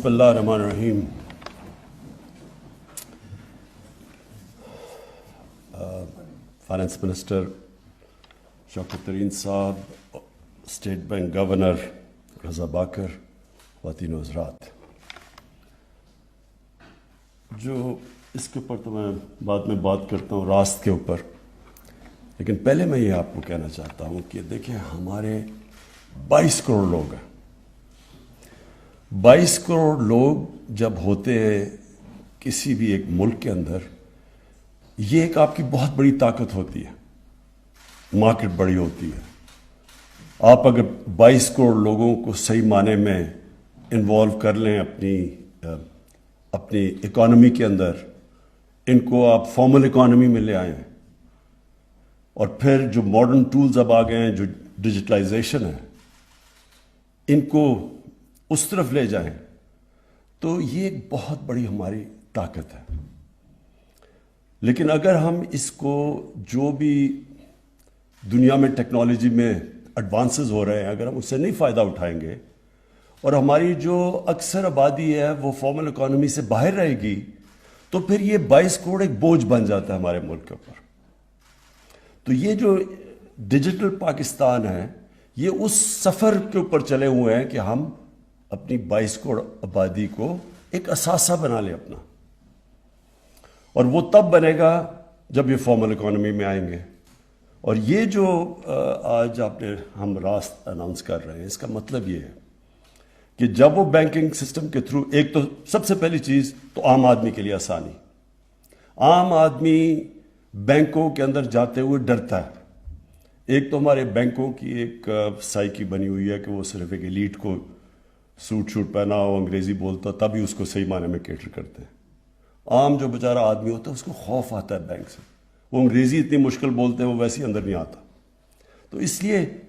बिस्मिल्लाह रहमान रहीम। Finance minister Shaukat तरीन साहब, state bank governor रज़ा बाकर, ख़वातीन व हज़रात, जो इसके ऊपर तो मैं बाद में बात करता हूँ रास्त के ऊपर, लेकिन पहले मैं ये आपको कहना चाहता हूँ कि देखिए हमारे 22 करोड़ लोग हैं। 22 करोड़ लोग जब होते हैं किसी भी एक मुल्क के अंदर, ये एक आपकी बहुत बड़ी ताकत होती है, मार्केट बड़ी होती है। आप अगर 22 करोड़ लोगों को सही माने में इन्वॉल्व कर लें अपनी इकॉनमी के अंदर, इनको आप फॉर्मल इकॉनमी में ले आएँ, और फिर जो मॉडर्न टूल्स अब आ गए हैं, जो डिजिटलाइजेशन है, इनको उस तरफ ले जाएं, तो ये एक बहुत बड़ी हमारी ताकत है। लेकिन अगर हम इसको, जो भी दुनिया में टेक्नोलॉजी में एडवांसेस हो रहे हैं, अगर हम उससे नहीं फ़ायदा उठाएंगे और हमारी जो अक्सर आबादी है वो फॉर्मल इकॉनमी से बाहर रहेगी, तो फिर ये 22 करोड़ एक बोझ बन जाता है हमारे मुल्क के ऊपर। तो ये जो डिजिटल पाकिस्तान है, ये उस सफ़र के ऊपर चले हुए हैं कि हम अपनी 22 करोड़ आबादी को एक असासा बना लें अपना, और वो तब बनेगा जब ये फॉर्मल इकॉनमी में आएंगे। और ये जो आज हम रास्त अनाउंस कर रहे हैं, इसका मतलब ये है कि जब वो बैंकिंग सिस्टम के थ्रू, एक तो सबसे पहली चीज़ तो आम आदमी के लिए आसानी। आम आदमी बैंकों के अंदर जाते हुए डरता है। एक तो हमारे बैंकों की एक साइकी बनी हुई है कि वो सिर्फ एक एलीट को सूट शूट पहना हो, अंग्रेजी बोलता, तभी उसको सही माने में केटर करते हैं। आम जो बेचारा आदमी होता है उसको खौफ आता है बैंक से, वो अंग्रेजी इतनी मुश्किल बोलते हैं, वो वैसे ही अंदर नहीं आता। तो इसलिए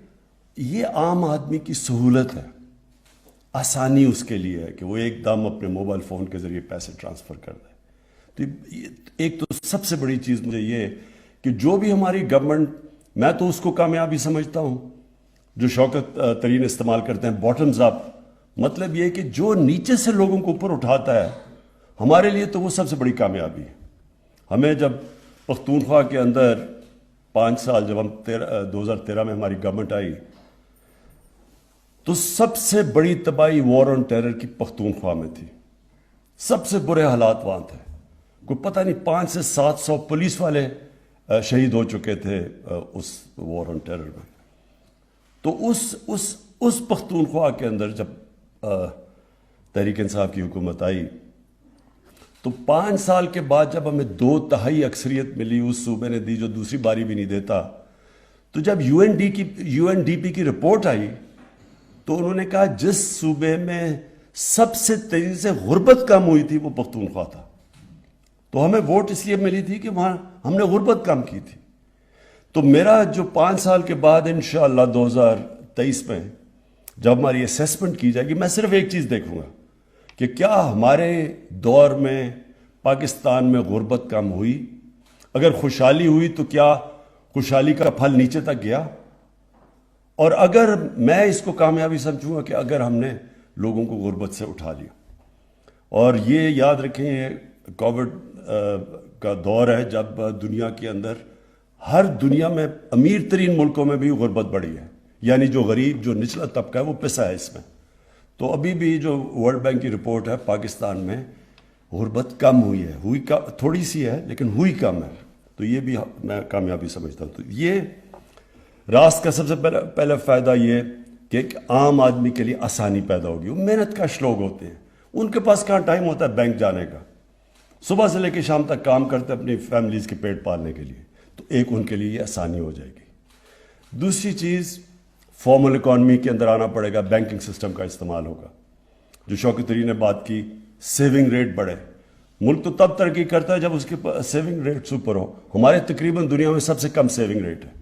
ये आम आदमी की सहूलत है, आसानी उसके लिए है कि वो एकदम अपने मोबाइल फ़ोन के ज़रिए पैसे ट्रांसफ़र कर दे। तो एक तो सबसे बड़ी चीज़ मुझे ये है कि जो भी हमारी गवर्नमेंट, मैं तो उसको कामयाबी समझता हूँ जो शौकत तरीन इस्तेमाल करते हैं, बॉटम्स अप। मतलब ये कि जो नीचे से लोगों को ऊपर उठाता है, हमारे लिए तो वो सबसे बड़ी कामयाबी है। हमें जब पख्तूनख्वा के अंदर 5 साल, जब हम 2013 में हमारी गवर्नमेंट आई, तो सबसे बड़ी तबाही वॉर ऑन टेरर की पख्तूनख्वा में थी। सबसे बुरे हालात वहाँ थे। कोई पता नहीं 500 से 700 पुलिस वाले शहीद हो चुके थे उस वॉर ऑन टेरर में। तो उस पख्तूनख्वा के अंदर जब तहरीक इंसाफ की हुकूमत आई, तो 5 साल के बाद जब हमें 2/3 अक्सरियत मिली, उस सूबे ने दी जो दूसरी बारी भी नहीं देता, तो जब यूएनडीपी की रिपोर्ट आई, तो उन्होंने कहा जिस सूबे में सबसे तेजी से गुर्बत कम हुई थी वो पख्तूनख्वा था। तो हमें वोट इसलिए मिली थी कि वहां हमने गुर्बत कम की थी। तो मेरा जो 5 साल के बाद इंशाअल्लाह 2023 में जब हमारी असेसमेंट की जाएगी, मैं सिर्फ एक चीज़ देखूंगा कि क्या हमारे दौर में पाकिस्तान में गुर्बत कम हुई। अगर खुशहाली हुई तो क्या खुशहाली का फल नीचे तक गया। और अगर मैं इसको कामयाबी समझूंगा कि अगर हमने लोगों को गुर्बत से उठा लिया। और ये याद रखें, ये कोविड का दौर है जब दुनिया के अंदर, हर दुनिया में अमीर तरीन मुल्कों में भी गुर्बत बढ़ी है, यानी जो गरीब, जो निचला तबका है, वो पिसा है इसमें। तो अभी भी जो वर्ल्ड बैंक की रिपोर्ट है, पाकिस्तान में गुर्बत कम हुई है, थोड़ी सी है लेकिन हुई कम है। तो ये भी मैं कामयाबी समझता हूँ। तो ये रास्त का सबसे पहला फ़ायदा ये कि एक आम आदमी के लिए आसानी पैदा होगी। वो मेहनत कश लोग होते हैं, उनके पास कहाँ टाइम होता है बैंक जाने का, सुबह से लेकर शाम तक काम करते हैं अपनी फैमिलीज़ के पेट पालने के लिए। तो एक उनके लिए ये आसानी हो जाएगी। दूसरी चीज़, फॉर्मल इकॉनमी के अंदर आना पड़ेगा, बैंकिंग सिस्टम का इस्तेमाल होगा। जो शौकत तरीन ने बात की, सेविंग रेट बढ़े। मुल्क तो तब तरक्की करता है जब उसके सेविंग रेट ऊपर हो। हमारे तकरीबन दुनिया में सबसे कम सेविंग रेट है।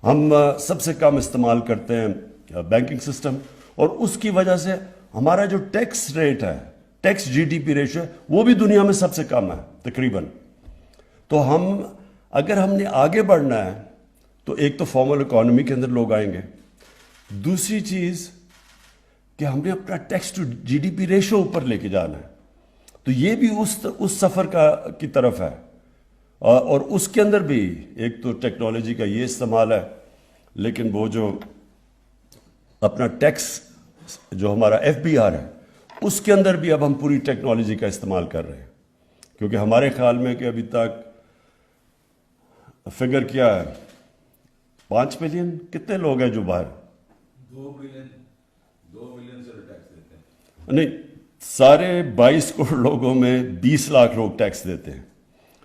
हम सबसे कम इस्तेमाल करते हैं बैंकिंग सिस्टम, और उसकी वजह से हमारा जो टैक्स रेट है, टैक्स जीडीपी रेशियो है, वो भी दुनिया में सबसे कम है तकरीबन। तो अगर हमने आगे बढ़ना है तो एक तो फॉर्मल इकॉनमी के अंदर लोग आएंगे, दूसरी चीज़ کہ ہم نے اپنا tax to G D P ratio اوپر لے کے جانا ہے. تو یہ بھی اس سفر کی طرف ہے. اور اس کے اندر بھی ایک تو ٹیکنالوجی کا یہ استعمال ہے، لیکن وہ جو اپنا ٹیکس جو ہمارا ایف بی آر ہے اس کے اندر بھی اب ہم پوری ٹیکنالوجی کا استعمال کر رہے ہیں. کیونکہ ہمارے خیال میں کہ ابھی تک فگر کیا ہے 5 ملین کتنے لوگ ہیں جو باہر 2 ملین سے ٹیکس دیتے ہیں. نہیں، سارے 22 کروڑ لوگوں میں 20 لاکھ لوگ ٹیکس دیتے ہیں.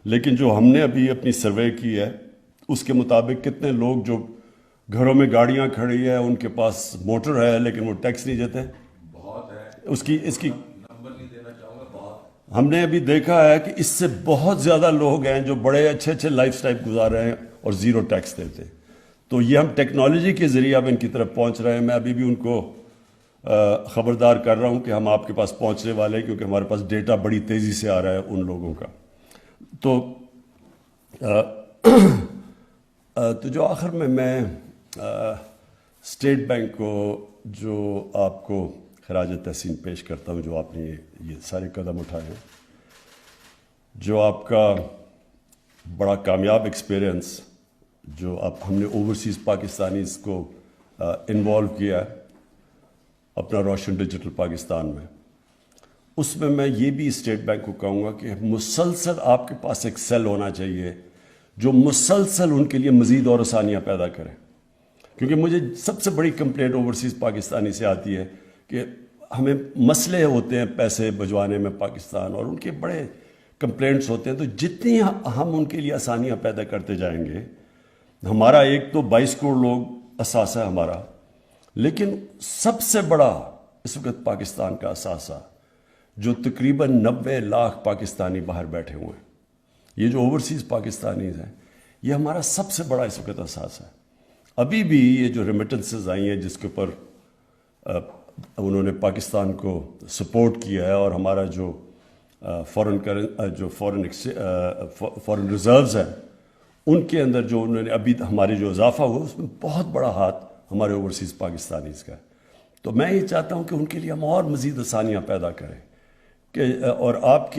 لیکن جو ہم نے ابھی اپنی سروے کی ہے اس کے مطابق کتنے لوگ جو گھروں میں گاڑیاں کھڑی ہیں ان کے پاس موٹر ہے لیکن وہ ٹیکس نہیں دیتے. بہت ہے. اس کی نمبر نہیں دینا چاہوں گا. بہت ہم نے ابھی دیکھا ہے کہ اس سے بہت زیادہ لوگ ہیں جو بڑے اچھے لائف سٹائل گزار رہے ہیں اور زیرو ٹیکس دیتے ہیں. تو یہ ہم ٹیکنالوجی کے ذریعے اب ان کی طرف پہنچ رہے ہیں. میں ابھی بھی ان کو خبردار کر رہا ہوں کہ ہم آپ کے پاس پہنچنے والے ہیں، کیونکہ ہمارے پاس ڈیٹا بڑی تیزی سے آ رہا ہے ان لوگوں کا. تو جو آخر میں اسٹیٹ بینک کو جو آپ کو خراج تحسین پیش کرتا ہوں، جو آپ نے یہ سارے قدم اٹھائے ہیں، جو آپ کا بڑا کامیاب ایکسپیرئنس جو ہم نے اوورسیز پاکستانیز کو انوالو کیا ہے اپنا روشن ڈیجیٹل پاکستان میں، اس میں یہ بھی اسٹیٹ بینک کو کہوں گا کہ مسلسل آپ کے پاس ایک سیل ہونا چاہیے جو مسلسل ان کے لیے مزید اور آسانیاں پیدا کرے. کیونکہ مجھے سب سے بڑی کمپلینٹ اوورسیز پاکستانی سے آتی ہے کہ ہمیں مسئلے ہوتے ہیں پیسے بھجوانے میں پاکستان، اور ان کے بڑے کمپلینٹس ہوتے ہیں. تو جتنی ہم ان کے لیے آسانیاں پیدا کرتے جائیں گے، ہمارا ایک تو 22 کروڑ لوگ اثاثہ ہے ہمارا، لیکن سب سے بڑا اس وقت پاکستان کا اثاثہ جو تقریباً 90 لاکھ پاکستانی باہر بیٹھے ہوئے ہیں، یہ جو اوورسیز پاکستانیز ہیں، یہ ہمارا سب سے بڑا اس وقت اثاثہ ہے. ابھی بھی یہ جو ریمیٹنسز آئی ہیں جس کے اوپر انہوں نے پاکستان کو سپورٹ کیا ہے، اور ہمارا جو فورن ریزروز ہیں ان کے اندر جو انہوں نے ابھی ہمارے جو اضافہ ہوا اس میں بہت بڑا ہاتھ ہمارے اوورسیز پاکستانیز کا ہے. تو میں یہ چاہتا ہوں کہ ان کے لیے ہم اور مزید آسانیاں پیدا کریں کہ اور آپ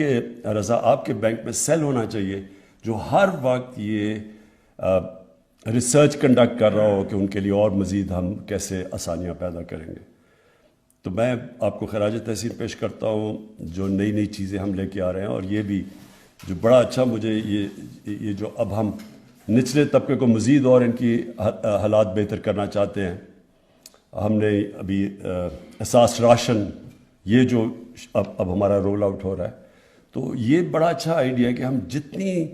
کے بینک میں سیل ہونا چاہیے جو ہر وقت یہ ریسرچ کنڈکٹ کر رہا ہو کہ ان کے لیے اور مزید ہم کیسے آسانیاں پیدا کریں گے. تو میں آپ کو خراج تحسین پیش کرتا ہوں جو نئی چیزیں ہم لے کے آ رہے ہیں. اور یہ بھی جو بڑا اچھا مجھے یہ جو اب ہم نچلے طبقے کو مزید اور ان کی حالات بہتر کرنا چاہتے ہیں. ہم نے ابھی احساس راشن یہ جو اب ہمارا رول آؤٹ ہو رہا ہے، تو یہ بڑا اچھا آئیڈیا ہے کہ ہم جتنی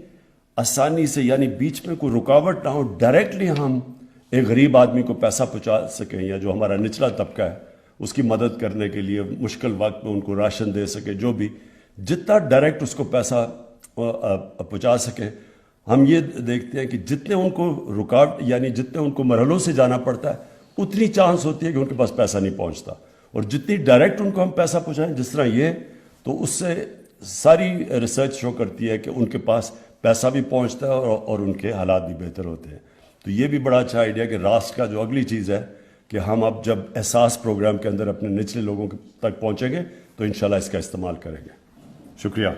آسانی سے، یعنی بیچ میں کوئی رکاوٹ نہ ہو، ڈائریکٹلی ہم ایک غریب آدمی کو پیسہ پہنچا سکیں، یا جو ہمارا نچلا طبقہ ہے اس کی مدد کرنے کے لیے مشکل وقت میں ان کو راشن دے سکے، جو بھی جتنا ڈائریکٹ اس کو پیسہ پہنچا سکے. ہم یہ دیکھتے ہیں کہ جتنے ان کو رکاوٹ، یعنی جتنے ان کو مرحلوں سے جانا پڑتا ہے، اتنی چانس ہوتی ہے کہ ان کے پاس پیسہ نہیں پہنچتا. اور جتنی ڈائریکٹ ان کو ہم پیسہ پہنچائیں جس طرح یہ، تو اس سے ساری ریسرچ شو کرتی ہے کہ ان کے پاس پیسہ بھی پہنچتا ہے اور ان کے حالات بھی بہتر ہوتے ہیں. تو یہ بھی بڑا اچھا آئیڈیا کہ راسٹ کا جو اگلی چیز ہے کہ ہم اب جب احساس پروگرام کے اندر اپنے نچلے لوگوں تک پہنچیں گے تو انشاءاللہ اس کا استعمال کریں گے. شکریہ.